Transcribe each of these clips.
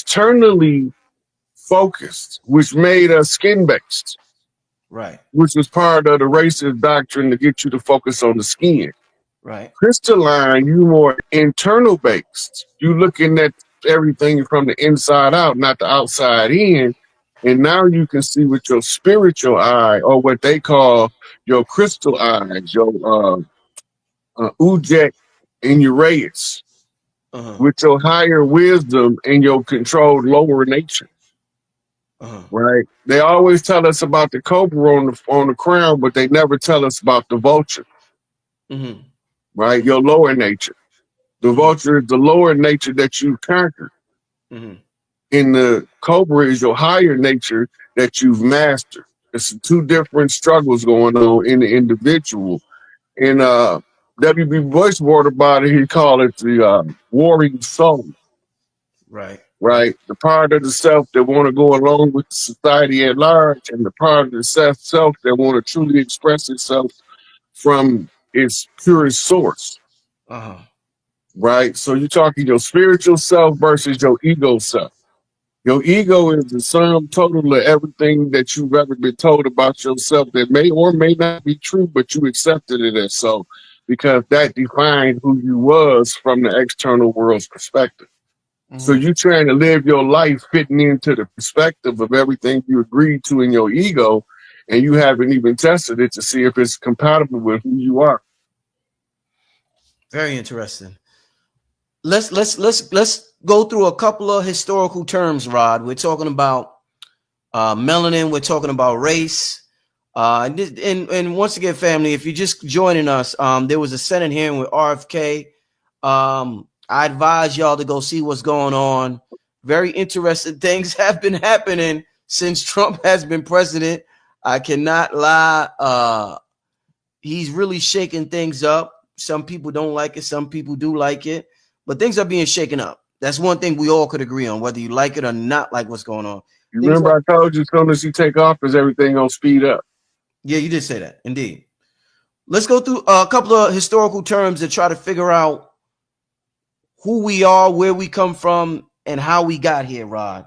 externally focused, which made us skin based, Right. which was part of the racist doctrine to get you to focus on the skin. Right. Crystalline, you more internal based. You looking at everything from the inside out, not the outside in. And now you can see with your spiritual eye, or what they call your crystal eyes, your Ujek and Uraeus, Uh-huh. with your higher wisdom and your controlled lower nature. Uh-huh. Right? They always tell us about the cobra on the crown, but they never tell us about the vulture. Mm-hmm. Right? Your lower nature. The Mm-hmm. vulture is the lower nature that you've conquered. Mm-hmm. And the cobra is your higher nature that you've mastered. It's two different struggles going on in the individual. And W.B. Bush wrote about it. He called it the warring soul. Right. Right? The part of the self that want to go along with society at large, and the part of the self that want to truly express itself from its purest source. Uh-huh. Right? So you're talking your spiritual self versus your ego self. Your ego is the sum total of everything that you've ever been told about yourself that may or may not be true, but you accepted it as so because that defined who you was from the external world's perspective. So Mm-hmm. you trying to live your life fitting into the perspective of everything you agreed to in your ego, and you haven't even tested it to see if it's compatible with who you are. Very interesting. Let's go through a couple of historical terms, Rod. We're talking about melanin. We're talking about race. And once again, family, if you're just joining us, there was a Senate hearing with RFK. I advise y'all to go see what's going on. Very interesting things have been happening since Trump has been president. I cannot lie. He's really shaking things up. Some people don't like it. Some people do like it. But things are being shaken up. That's one thing we all could agree on, whether you like it or not like what's going on. You Things remember are, I told you as soon as you take office, everything gonna speed up. yeah, you did say that. Indeed. Let's go through a couple of historical terms to try to figure out who we are, where we come from, and how we got here, Rod.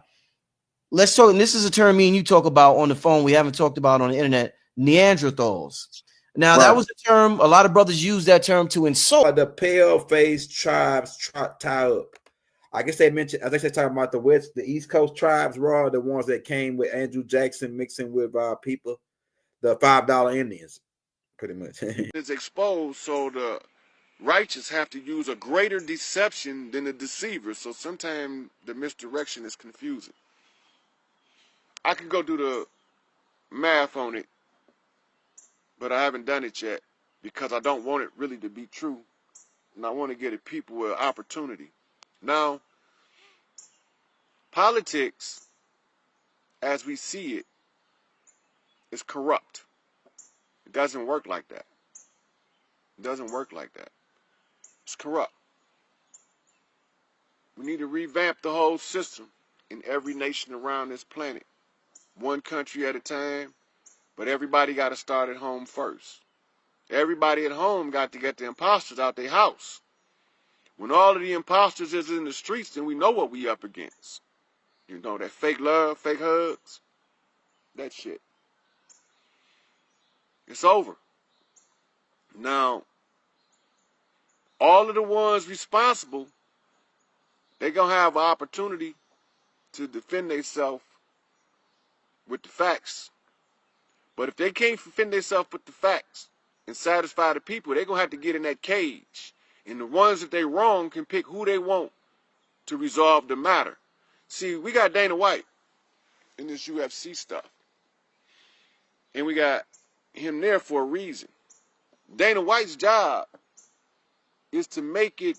Let's talk, and this is a term me and you talk about on the phone. We haven't talked about on the internet, Neanderthals. Now, that Right. was a term, a lot of brothers use that term to insult. The pale-faced tribes tie up. I guess they mentioned, I think they're talking about the East Coast tribes, Raw, the ones that came with Andrew Jackson mixing with people, the $5 Indians, pretty much. It's exposed, so the righteous have to use a greater deception than the deceiver. So sometimes the misdirection is confusing. I can go do the math on it, but I haven't done it yet because I don't want it really to be true, and I want to give the people an opportunity. Now, politics, as we see it, is corrupt. It doesn't work like that. It doesn't work like that. It's corrupt. We need to revamp the whole system in every nation around this planet, one country at a time, but everybody got to start at home first. Everybody at home got to get the imposters out their house. When all of the imposters is in the streets, then we know what we up against. You know, that fake love, fake hugs, that shit. It's over. Now, all of the ones responsible, they going to have an opportunity to defend themselves with the facts. But if they can't defend themselves with the facts and satisfy the people, they're going to have to get in that cage. And the ones that they wrong can pick who they want to resolve the matter. See, we got Dana White in this UFC stuff. And we got him there for a reason. Dana White's job is to make it,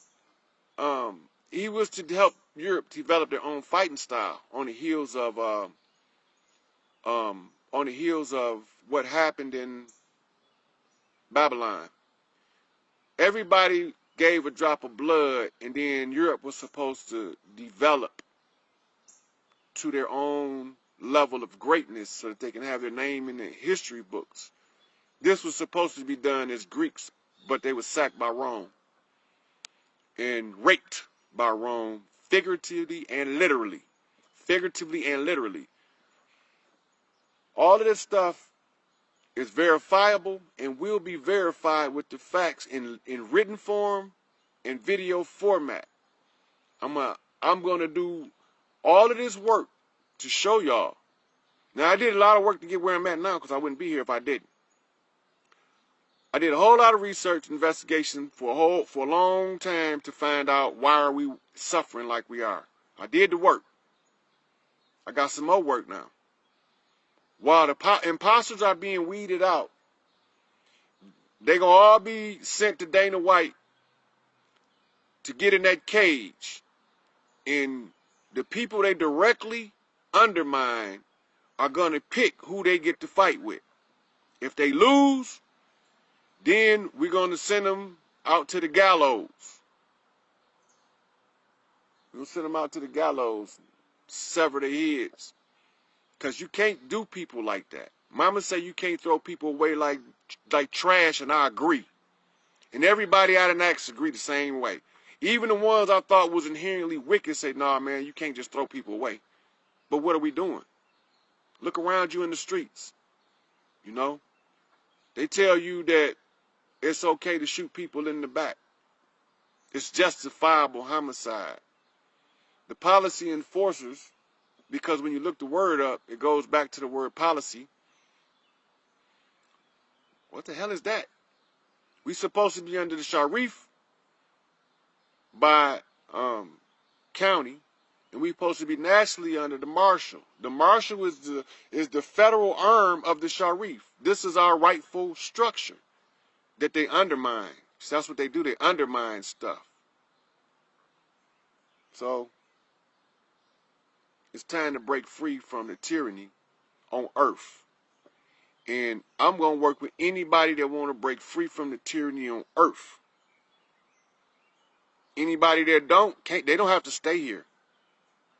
he was to help Europe develop their own fighting style on the heels of what happened in Babylon. Everybody gave a drop of blood, and then Europe was supposed to develop to their own level of greatness so that they can have their name in the history books. This was supposed to be done as Greeks, but they were sacked by Rome and raped by Rome, figuratively and literally. figuratively and literally. All of this stuff is verifiable and will be verified with the facts in written form and video format. I'm going to do all of this work to show y'all. Now, I did a lot of work to get where I'm at now because I wouldn't be here if I didn't. I did a whole lot of research and investigation for a long time to find out why are we suffering like we are. I did the work. I got some more work now. While the imposters are being weeded out, they're going to all be sent to Dana White to get in that cage. And the people they directly undermine are going to pick who they get to fight with. If they lose, then we're going to send them out to the gallows. We're going to send them out to the gallows, sever their heads. Because you can't do people like that. Mama say you can't throw people away like trash, and I agree. And everybody out in Acts agree the same way. Even the ones I thought was inherently wicked say, nah, man, you can't just throw people away. But what are we doing? Look around you in the streets. You know? They tell you that it's okay to shoot people in the back. It's justifiable homicide. The policy enforcers, because when you look the word up, it goes back to the word policy. What the hell is that? We supposed to be under the Sharif by county, and we supposed to be nationally under the marshal. The marshal is the federal arm of the Sharif. This is our rightful structure that they undermine. So that's what they do. They undermine stuff. So it's time to break free from the tyranny on earth. And I'm going to work with anybody that want to break free from the tyranny on earth. Anybody that they don't have to stay here.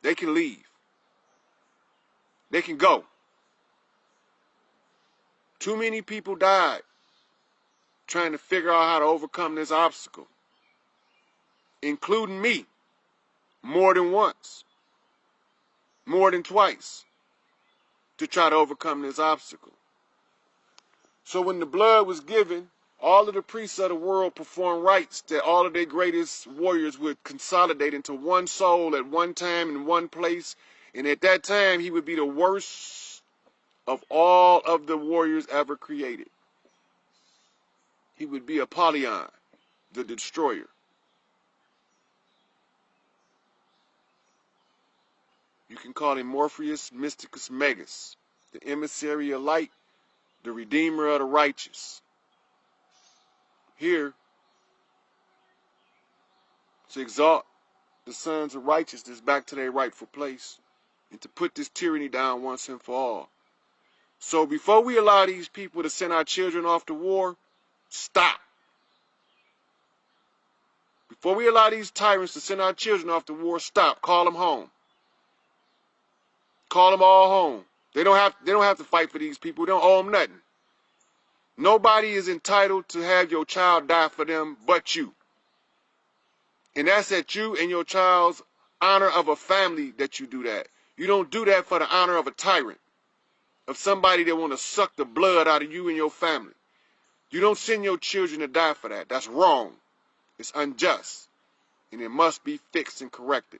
They can leave. They can go. Too many people died trying to figure out how to overcome this obstacle, including me, more than once, more than twice, to try to overcome this obstacle. So when the blood was given, all of the priests of the world performed rites that all of their greatest warriors would consolidate into one soul at one time in one place. And at that time, he would be the worst of all of the warriors ever created. He would be Apollyon, the destroyer. You can call him Morpheus Mysticus Megas, the emissary of light, the redeemer of the righteous. Here, to exalt the sons of righteousness back to their rightful place, and to put this tyranny down once and for all. So before we allow these people to send our children off to war, stop. Before we allow these tyrants to send our children off to war, stop. Call them home. Call them all home. They don't have to fight for these people. They don't owe them nothing. Nobody is entitled to have your child die for them but you. And that's at you and your child's honor of a family that you do that. You don't do that for the honor of a tyrant, of somebody that want to suck the blood out of you and your family. You don't send your children to die for that. That's wrong. It's unjust. And it must be fixed and corrected.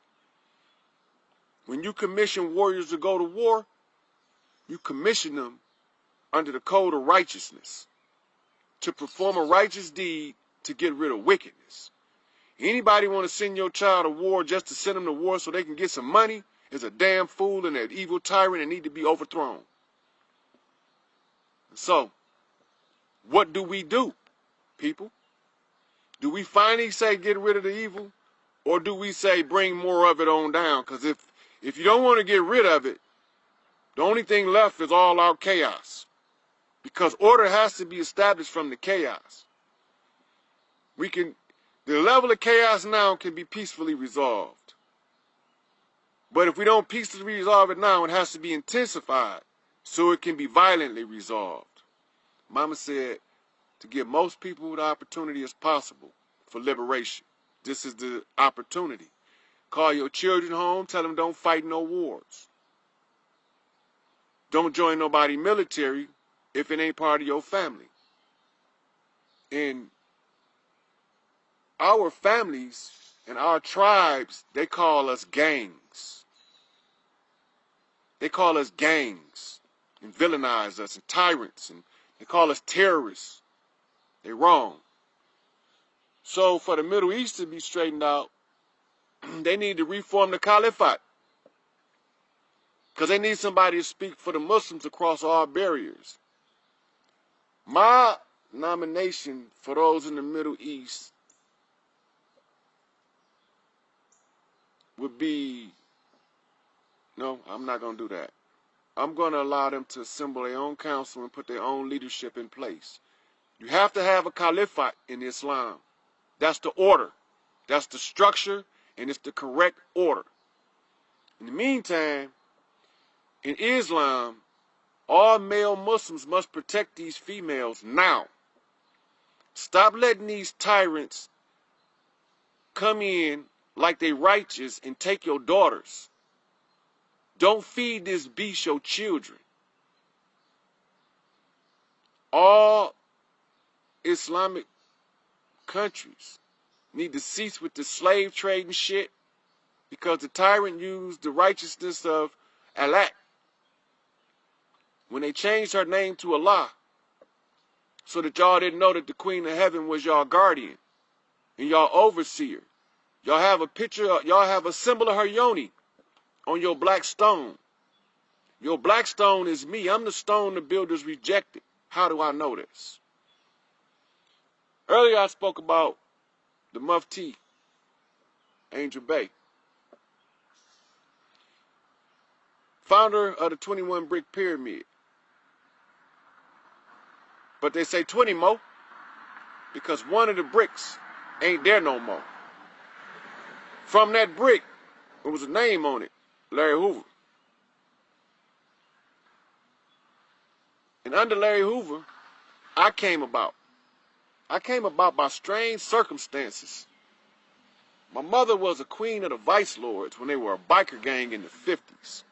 When you commission warriors to go to war, you commission them under the code of righteousness to perform a righteous deed to get rid of wickedness. Anybody want to send your child to war just to send them to war so they can get some money is a damn fool and an evil tyrant and need to be overthrown. So, what do we do, people? Do we finally say get rid of the evil, or do we say bring more of it on down? Because if you don't want to get rid of it, the only thing left is all out chaos. Because order has to be established from the chaos. The level of chaos now can be peacefully resolved. But if we don't peacefully resolve it now, it has to be intensified so it can be violently resolved. Mama said to give most people the opportunity as possible for liberation. This is the opportunity. Call your children home. Tell them don't fight no wars. Don't join nobody military if it ain't part of your family. And our families and our tribes, they call us gangs. They call us gangs and villainize us and tyrants, and they call us terrorists. They're wrong. So for the Middle East to be straightened out, they need to reform the caliphate. Because they need somebody to speak for the Muslims across all barriers. My nomination for those in the Middle East would be, no, I'm not going to do that. I'm going to allow them to assemble their own council and put their own leadership in place. You have to have a caliphate in Islam. That's the order. That's the structure, and it's the correct order. In the meantime, in Islam, all male Muslims must protect these females now. Stop letting these tyrants come in like they righteous and take your daughters. Don't feed this beast your children. All Islamic countries need to cease with the slave trade and shit, because the tyrant used the righteousness of Allah when they changed her name to Allah, so that y'all didn't know that the Queen of Heaven was y'all guardian and y'all overseer. Y'all have a picture, y'all have a symbol of her yoni on your black stone. Your black stone is me. I'm the stone the builders rejected. How do I know this? Earlier I spoke about the Mufti, Angel Bay, founder of the 21 Brick Pyramid. But they say 20 more because one of the bricks ain't there no more. From that brick, there was a name on it, Larry Hoover. And under Larry Hoover, I came about. I came about by strange circumstances. My mother was a queen of the Vice Lords when they were a biker gang in the 50s.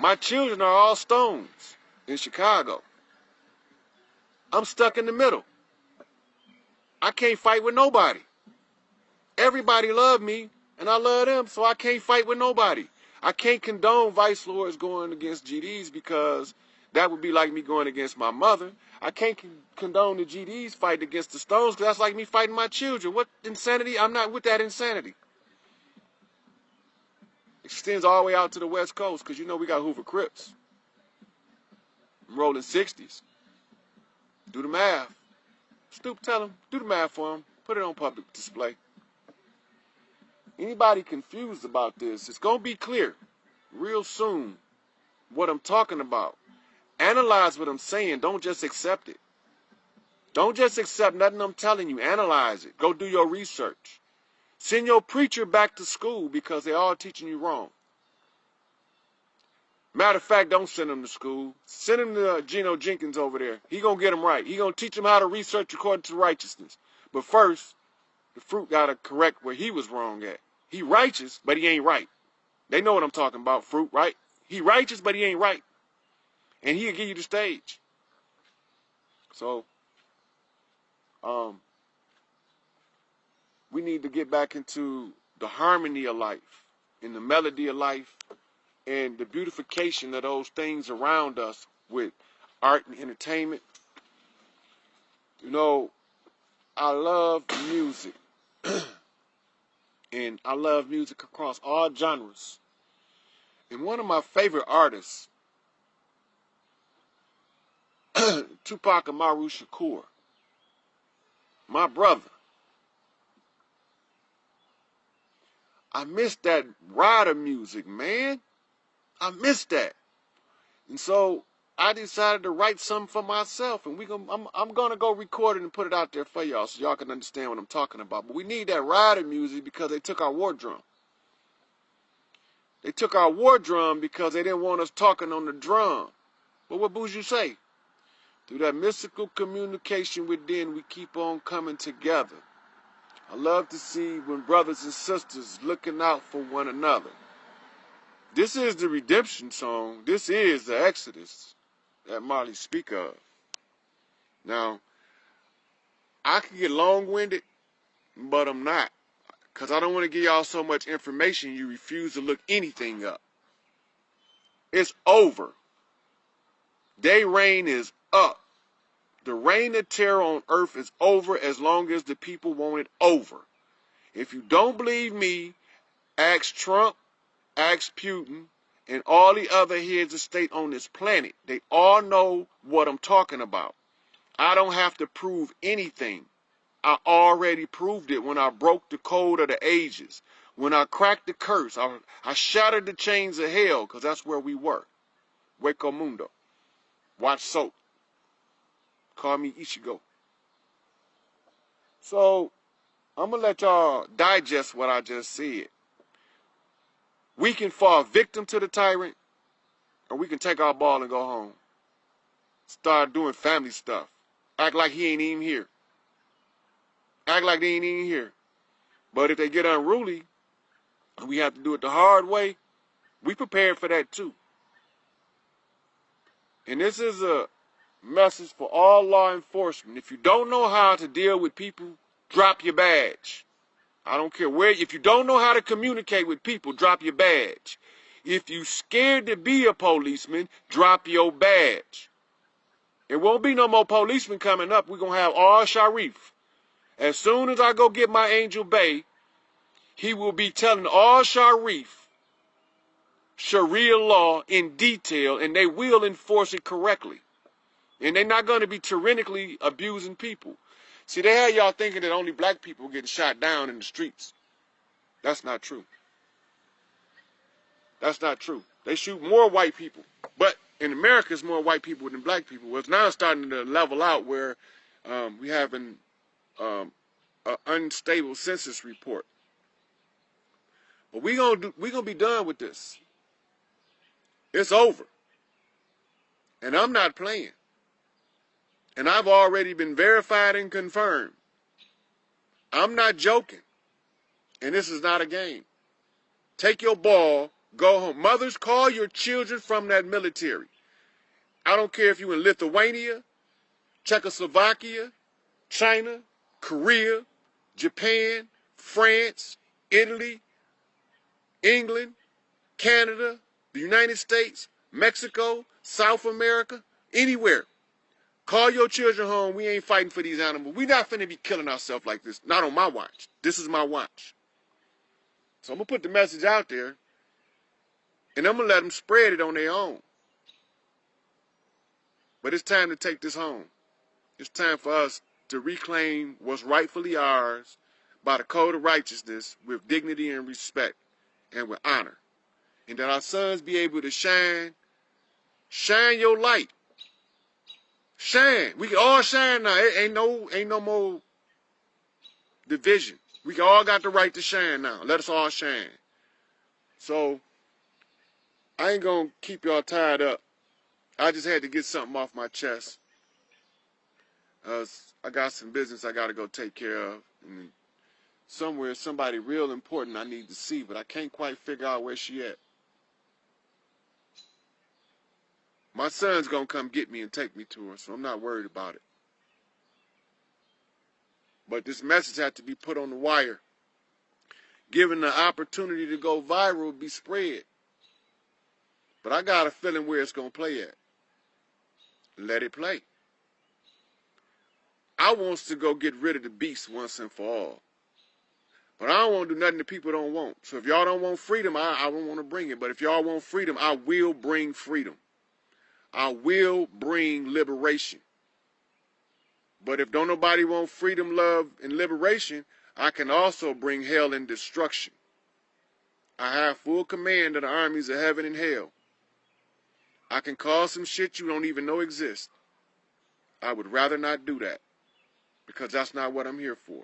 My children are all stones in Chicago. I'm stuck in the middle. I can't fight with nobody. Everybody love me, and I love them, so I can't fight with nobody. I can't condone Vice Lords going against GDs because that would be like me going against my mother. I can't condone the GDs fighting against the Stones because that's like me fighting my children. What insanity? I'm not with that insanity. It extends all the way out to the West Coast because you know we got Hoover Crips. I'm rolling 60s. Do the math. Stoop, tell them, do the math for them. Put it on public display. Anybody confused about this, it's going to be clear real soon what I'm talking about. Analyze what I'm saying. Don't just accept it. Don't just accept nothing I'm telling you. Analyze it. Go do your research. Send your preacher back to school because they're all teaching you wrong. Matter of fact, don't send him to school. Send him to Geno Jenkins over there. He going to get them right. He going to teach them how to research according to righteousness. But first, the fruit got to correct where he was wrong at. He righteous, but he ain't right. They know what I'm talking about, fruit, right? He righteous, but he ain't right. And he'll give you the stage. So, we need to get back into the harmony of life, and the melody of life, and the beautification of those things around us with art and entertainment. You know, I love music. And I love music across all genres. And one of my favorite artists, Tupac Amaru Shakur, my brother. I miss that rider music, man. I miss that. And so I decided to write something for myself, and I'm gonna go record it and put it out there for y'all so y'all can understand what I'm talking about. But we need that rider music because they took our war drum. They took our war drum because they didn't want us talking on the drum. But what Bougie say? Through that mystical communication within, we keep on coming together. I love to see when brothers and sisters looking out for one another. This is the redemption song. This is the Exodus that Marley speak of. Now, I can get long-winded, but I'm not. Because I don't want to give y'all so much information you refuse to look anything up. It's over. Their reign is up. The reign of terror on earth is over as long as the people want it over. If you don't believe me, ask Trump, ask Putin, and all the other heads of state on this planet. They all know what I'm talking about. I don't have to prove anything. I already proved it when I broke the code of the ages. When I cracked the curse, I shattered the chains of hell, because that's where we were. Hueco Mundo. Watch soap. Call me Ichigo. So, I'm going to let y'all digest what I just said. We can fall victim to the tyrant, or we can take our ball and go home. Start doing family stuff. Act like he ain't even here. Act like they ain't even here. But if they get unruly, and we have to do it the hard way, we prepared for that too. And this is a message for all law enforcement. If you don't know how to deal with people, drop your badge. I don't care where. If you don't know how to communicate with people, drop your badge. If you scared to be a policeman, drop your badge. There won't be no more policemen coming up. We're going to have all Sharif. As soon as I go get my Angel Bay, he will be telling all Sharif Sharia law in detail, and they will enforce it correctly. And they're not going to be tyrannically abusing people. See, they had y'all thinking that only black people getting shot down in the streets. That's not true. That's not true. They shoot more white people. But in America, it's more white people than black people. Well, it's now starting to level out where we have an unstable census report. But we're gonna be done with this. It's over. And I'm not playing. And I've already been verified and confirmed. I'm not joking. And this is not a game. Take your ball, go home. Mothers, call your children from that military. I don't care if you're in Lithuania, Czechoslovakia, China, Korea, Japan, France, Italy, England, Canada, the United States, Mexico, South America, anywhere. Call your children home. We ain't fighting for these animals. We're not finna be killing ourselves like this. Not on my watch. This is my watch. So I'm going to put the message out there, and I'm going to let them spread it on their own. But it's time to take this home. It's time for us to reclaim what's rightfully ours by the code of righteousness with dignity and respect and with honor. And that our sons be able to shine your light. Shine. We can all shine now. Ain't no more division. We all got the right to shine now. Let us all shine. So, I ain't going to keep y'all tied up. I just had to get something off my chest. I got some business I got to go take care of. And somewhere, somebody real important I need to see, but I can't quite figure out where she at. My son's going to come get me and take me to her, so I'm not worried about it. But this message had to be put on the wire. Given the opportunity to go viral, be spread. But I got a feeling where it's going to play at. Let it play. I wants to go get rid of the beast once and for all. But I don't want to do nothing that people don't want. So if y'all don't want freedom, I don't want to bring it. But if y'all want freedom, I will bring freedom. I will bring liberation. But if don't nobody want freedom, love, and liberation, I can also bring hell and destruction. I have full command of the armies of heaven and hell. I can cause some shit you don't even know exists. I would rather not do that, because that's not what I'm here for.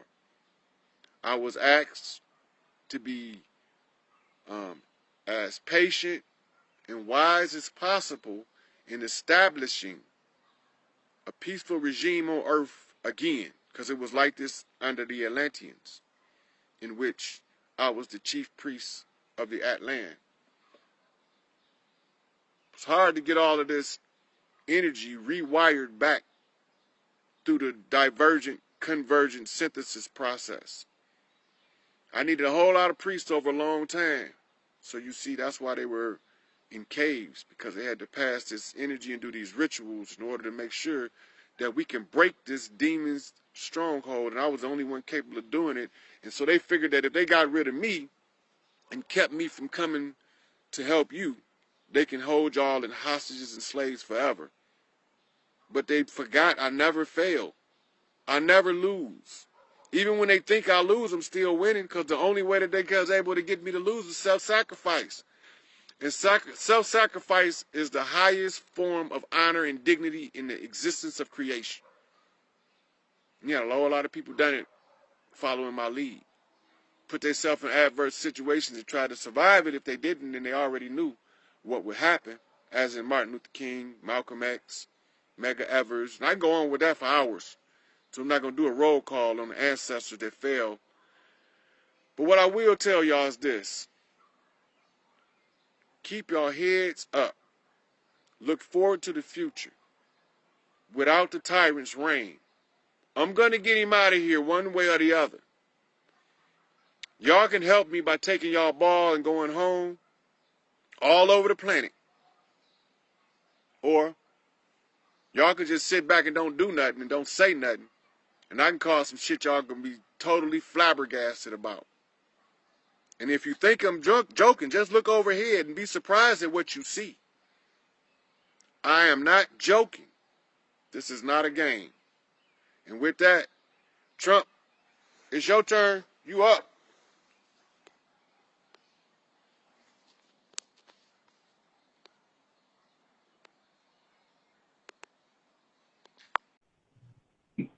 I was asked to be as patient and wise as possible in establishing a peaceful regime on earth again, because it was like this under the Atlanteans. in which I was the chief priest of the Atlan. It's hard to get all of this energy rewired back through the divergent convergent synthesis process. I needed a whole lot of priests over a long time. So you see, that's why they were in caves, because they had to pass this energy and do these rituals in order to make sure that we can break this demon's stronghold. And I was the only one capable of doing it. And so they figured that if they got rid of me and kept me from coming to help you, they can hold y'all in hostages and slaves forever. But they forgot I never fail. I never lose. Even when they think I lose, I'm still winning, because the only way that they was able to get me to lose is self-sacrifice. And self-sacrifice is the highest form of honor and dignity in the existence of creation. Yeah, a whole lot of people done it following my lead. Put themselves in adverse situations and try to survive it. If they didn't, then they already knew what would happen, as in Martin Luther King, Malcolm X, Medgar Evers. And I can go on with that for hours. So I'm not going to do a roll call on the ancestors that fell. But what I will tell y'all is this. Keep your heads up. Look forward to the future. Without the tyrant's reign. I'm going to get him out of here one way or the other. Y'all can help me by taking y'all ball and going home all over the planet. Or y'all can just sit back and don't do nothing and don't say nothing. And I can call some shit y'all going to be totally flabbergasted about. And if you think I'm joking, just look overhead and be surprised at what you see. I am not joking. This is not a game. And with that, Trump, it's your turn. You up. What's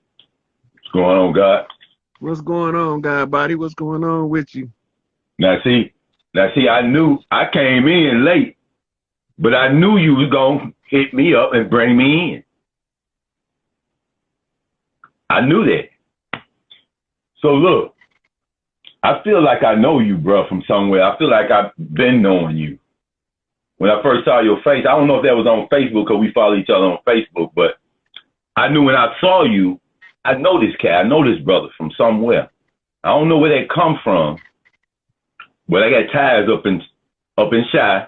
going on, God? What's going on, God body? What's going on with you? Now see, I knew I came in late, but I knew you was gonna hit me up and bring me in. I knew that. So look, I feel like I know you, bro, from somewhere. I feel like I've been knowing you. When I first saw your face, I don't know if that was on Facebook because we follow each other on Facebook, but I knew when I saw you, I know this cat, I know this brother from somewhere. I don't know where they come from, but I got ties up in Shy.